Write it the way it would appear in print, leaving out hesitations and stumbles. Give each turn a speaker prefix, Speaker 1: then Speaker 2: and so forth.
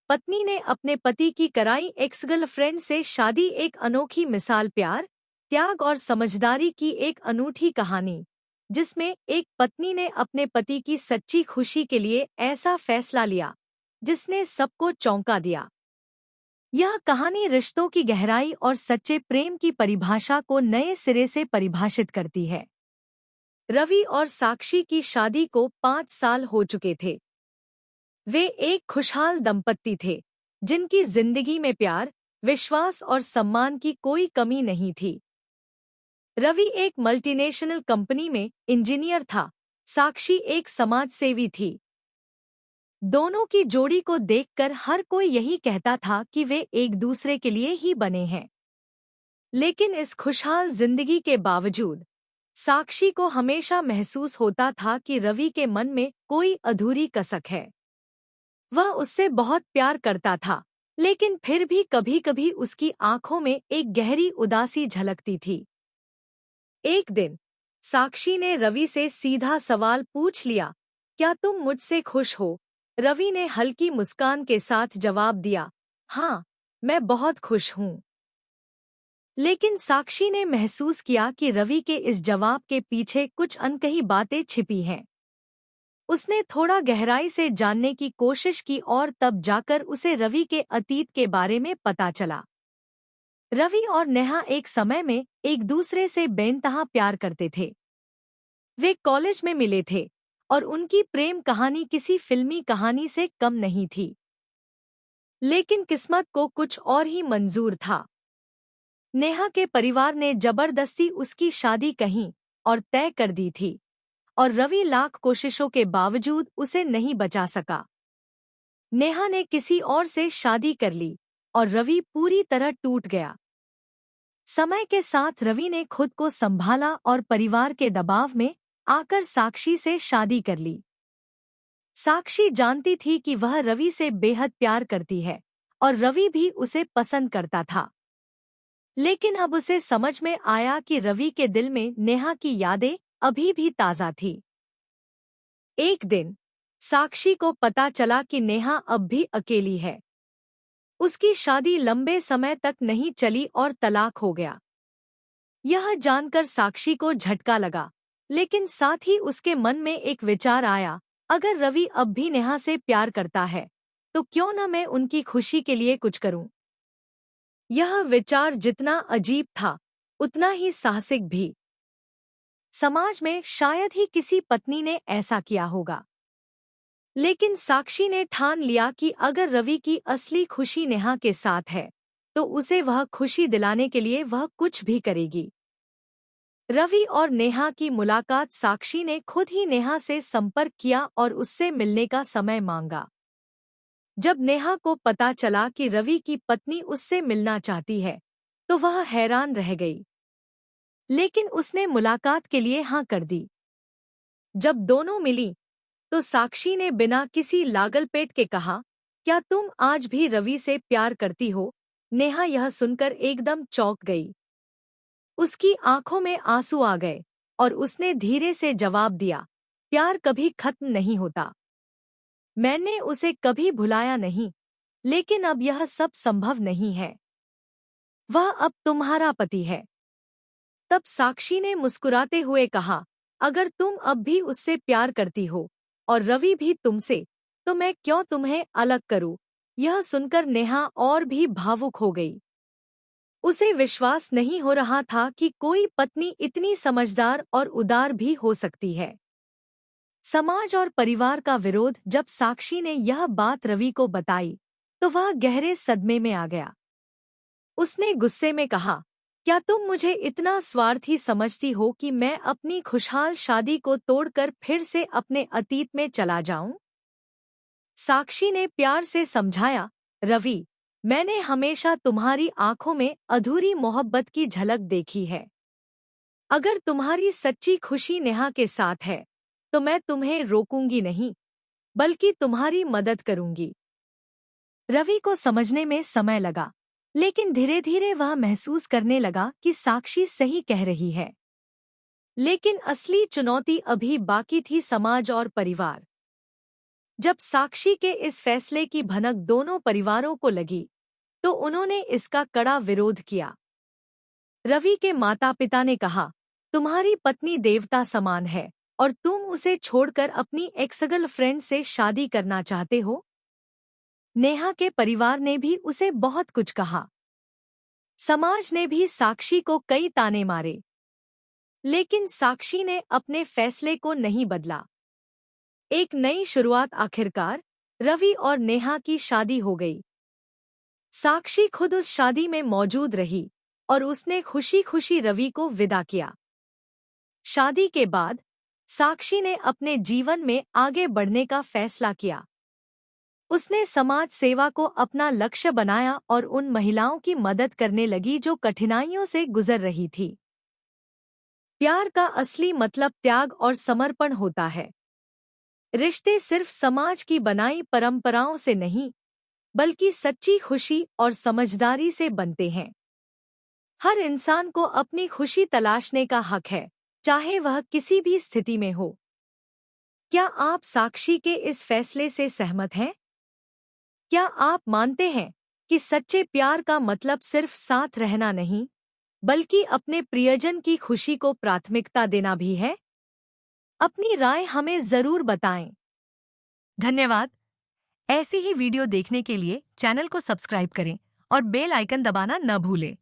Speaker 1: पत्नी ने अपने पति की कराई एक्स गर्लफ्रेंड से शादी, एक अनोखी मिसाल प्यार, त्याग और समझदारी की एक अनूठी कहानी, जिसमें एक पत्नी ने अपने पति की सच्ची खुशी के लिए ऐसा फैसला लिया जिसने सबको चौंका दिया। यह कहानी रिश्तों की गहराई और सच्चे प्रेम की परिभाषा को नए सिरे से परिभाषित करती है। रवि और साक्षी की शादी को 5 साल हो चुके थे। वे एक खुशहाल दंपत्ति थे जिनकी जिंदगी में प्यार, विश्वास और सम्मान की कोई कमी नहीं थी। रवि एक मल्टीनेशनल कंपनी में इंजीनियर था, साक्षी एक समाजसेवी थी। दोनों की जोड़ी को देखकर हर कोई यही कहता था कि वे एक दूसरे के लिए ही बने हैं। लेकिन इस खुशहाल जिंदगी के बावजूद साक्षी को हमेशा महसूस होता था कि रवि के मन में कोई अधूरी कसक है। वह उससे बहुत प्यार करता था, लेकिन फिर भी कभी-कभी उसकी आंखों में एक गहरी उदासी झलकती थी। एक दिन साक्षी ने रवि से सीधा सवाल पूछ लिया, क्या तुम मुझसे खुश हो? रवि ने हल्की मुस्कान के साथ जवाब दिया, हाँ, मैं बहुत खुश हूँ। लेकिन साक्षी ने महसूस किया कि रवि के इस जवाब के पीछे कुछ अनकही बातें छिपी हैं। उसने थोड़ा गहराई से जानने की कोशिश की और तब जाकर उसे रवि के अतीत के बारे में पता चला। रवि और नेहा एक समय में एक दूसरे से बेइंतहा प्यार करते थे। वे कॉलेज में मिले थे और उनकी प्रेम कहानी किसी फिल्मी कहानी से कम नहीं थी। लेकिन किस्मत को कुछ और ही मंजूर था। नेहा के परिवार ने जबरदस्ती उसकी शादी कहीं और तय कर दी थी, और रवि लाख कोशिशों के बावजूद उसे नहीं बचा सका। नेहा ने किसी और से शादी कर ली और रवि पूरी तरह टूट गया। समय के साथ रवि ने खुद को संभाला और परिवार के दबाव में आकर साक्षी से शादी कर ली। साक्षी जानती थी कि वह रवि से बेहद प्यार करती है और रवि भी उसे पसंद करता था। लेकिन अब उसे समझ में आया कि रवि के दिल में नेहा की यादें अभी भी ताज़ा थी। एक दिन साक्षी को पता चला कि नेहा अब भी अकेली है। उसकी शादी लंबे समय तक नहीं चली और तलाक हो गया। यह जानकर साक्षी को झटका लगा, लेकिन साथ ही उसके मन में एक विचार आया, अगर रवि अब भी नेहा से प्यार करता है तो क्यों न मैं उनकी खुशी के लिए कुछ करूं। यह विचार जितना अजीब था उतना ही साहसिक भी। समाज में शायद ही किसी पत्नी ने ऐसा किया होगा, लेकिन साक्षी ने ठान लिया कि अगर रवि की असली खुशी नेहा के साथ है तो उसे वह खुशी दिलाने के लिए वह कुछ भी करेगी। रवि और नेहा की मुलाकात, साक्षी ने खुद ही नेहा से संपर्क किया और उससे मिलने का समय मांगा। जब नेहा को पता चला कि रवि की पत्नी उससे मिलना चाहती है तो वह हैरान रह गई, लेकिन उसने मुलाकात के लिए हाँ कर दी। जब दोनों मिली तो साक्षी ने बिना किसी लागलपेट के कहा, क्या तुम आज भी रवि से प्यार करती हो? नेहा यह सुनकर एकदम चौंक गई। उसकी आंखों में आंसू आ गए और उसने धीरे से जवाब दिया, प्यार कभी खत्म नहीं होता। मैंने उसे कभी भुलाया नहीं, लेकिन अब यह सब संभव नहीं है। वह अब तुम्हारा पति है। तब साक्षी ने मुस्कुराते हुए कहा, अगर तुम अब भी उससे प्यार करती हो और रवि भी तुमसे, तो मैं क्यों तुम्हें अलग करूं? यह सुनकर नेहा और भी भावुक हो गई। उसे विश्वास नहीं हो रहा था कि कोई पत्नी इतनी समझदार और उदार भी हो सकती है। समाज और परिवार का विरोध, जब साक्षी ने यह बात रवि को बताई तो वह गहरे सदमे में आ गया। उसने गुस्से में कहा, क्या तुम मुझे इतना स्वार्थी समझती हो कि मैं अपनी खुशहाल शादी को तोड़कर फिर से अपने अतीत में चला जाऊं? साक्षी ने प्यार से समझाया, रवि, मैंने हमेशा तुम्हारी आंखों में अधूरी मोहब्बत की झलक देखी है। अगर तुम्हारी सच्ची खुशी नेहा के साथ है तो मैं तुम्हें रोकूंगी नहीं, बल्कि तुम्हारी मदद करूंगी। रवि को समझने में समय लगा, लेकिन धीरे धीरे वह महसूस करने लगा कि साक्षी सही कह रही है। लेकिन असली चुनौती अभी बाकी थी, समाज और परिवार। जब साक्षी के इस फैसले की भनक दोनों परिवारों को लगी, तो उन्होंने इसका कड़ा विरोध किया। रवि के माता-पिता ने कहा, तुम्हारी पत्नी देवता समान है और तुम उसे छोड़कर अपनी एक्स गर्लफ्रेंड से शादी करना चाहते हो? नेहा के परिवार ने भी उसे बहुत कुछ कहा। समाज ने भी साक्षी को कई ताने मारे, लेकिन साक्षी ने अपने फैसले को नहीं बदला। एक नई शुरुआत। आखिरकार रवि और नेहा की शादी हो गई। साक्षी खुद उस शादी में मौजूद रही और उसने खुशी खुशी रवि को विदा किया। शादी के बाद साक्षी ने अपने जीवन में आगे बढ़ने का फैसला किया। उसने समाज सेवा को अपना लक्ष्य बनाया और उन महिलाओं की मदद करने लगी जो कठिनाइयों से गुजर रही थी। प्यार का असली मतलब त्याग और समर्पण होता है। रिश्ते सिर्फ समाज की बनाई परंपराओं से नहीं, बल्कि सच्ची खुशी और समझदारी से बनते हैं। हर इंसान को अपनी खुशी तलाशने का हक है, चाहे वह किसी भी स्थिति में हो। क्या आप साक्षी के इस फैसले से सहमत हैं? क्या आप मानते हैं कि सच्चे प्यार का मतलब सिर्फ साथ रहना नहीं, बल्कि अपने प्रियजन की खुशी को प्राथमिकता देना भी है? अपनी राय हमें जरूर बताएं। धन्यवाद। ऐसी ही वीडियो देखने के लिए चैनल को सब्सक्राइब करें और बेल आइकन दबाना न भूलें।